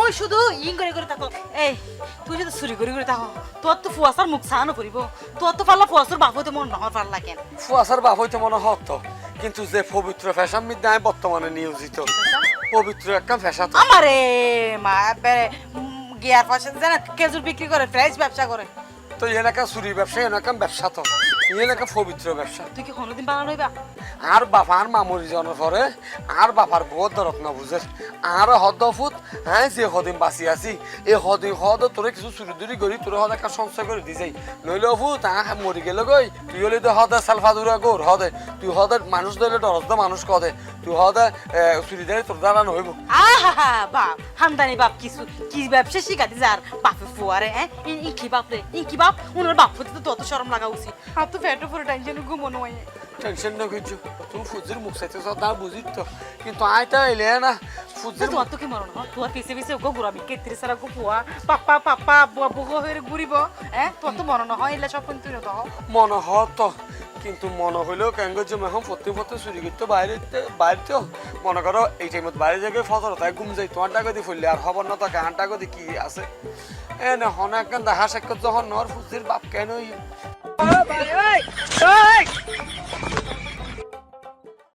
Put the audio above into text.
তুই শুধু ইং করে করে থাকো এই তুই যদি চুরি করে করে থাকো তোর তো ফুয়াশার মুখ ছানো করিব তোর তো পারলা ফুয়াশার বাপ হইতে মন নহর পারলা কেন ফুয়াশার বাপ হইতে মনে হতো কিন্তু যে পবিত্র ফ্যাশন মিদ্যায় বর্তমানে নিয়োজিত পবিত্র একটা ফ্যাশন আমারে মা গিয়ার পাশে জানা খেজুর বিক্রি করে ফ্রেশ ব্যবসা করে তো এলাকা চুরি ব্যবসা এলাকা ব্যবসা তো এলাকা পবিত্র ব্যবসা তুই কি কোনোদিন বানানো হইবা আর বাপার মামুরি জনের পরে আর বাপার বহুত দরদ না বুঝে আর হদ ফুট হ্যাঁ যে হদিন বাঁচি আছি এই হদিন হদ তোরে কিছু চুরি দুরি করি তোর হদ একটা সংশয় করে দি যাই নইলে ফুট মরি গেলে গই তুই হলে তো হদে সালফা দুরা গোর হদে তুই হদে মানুষ ধরলে ডরস দে মানুষ কদে তুই হদে চুরি ধরে তোর দ্বারা নহইব আহা বাপ হামদানি বাপ কিছু কি ব্যবসা শিখাতে যার বাপে ফুয়ারে হ্যাঁ ই কি বাপ রে ই কি বাপ ওনার বাপ হতে তো তত শরম লাগা উচিত আর তো পেটে পুরো টেনশন ঘুমনো হয় টেনশন না কিছু তুমি ফুজির মুখ চাইতে না বুঝিস তো কিন্তু আইটা এলে না ফুজির তোমার তো কি মরণ তোর পিছে পিছে ওকে ঘুরাবি কেত্রিশ সারা গো ফুয়া পাপ্পা পাপ্পা আব্বু আব্বু হয়ে ঘুরিব হ্যাঁ তোর তো মরণ হয় এলে সব কিন্তু তো মনে হতো কিন্তু মনে হইলেও কেন যে এখন প্রতি চুরি করতে বাইরে মনে করো এই টাইমত বাইরে জায়গায় ফসল তাই ঘুম যাই তোমার টাকা দিয়ে ফুললে আর খবর না তো গান টাকা দিয়ে কি আছে এ না হনে একখান দেখা সাক্ষাৎ যখন নর ফুজির বাপ কেন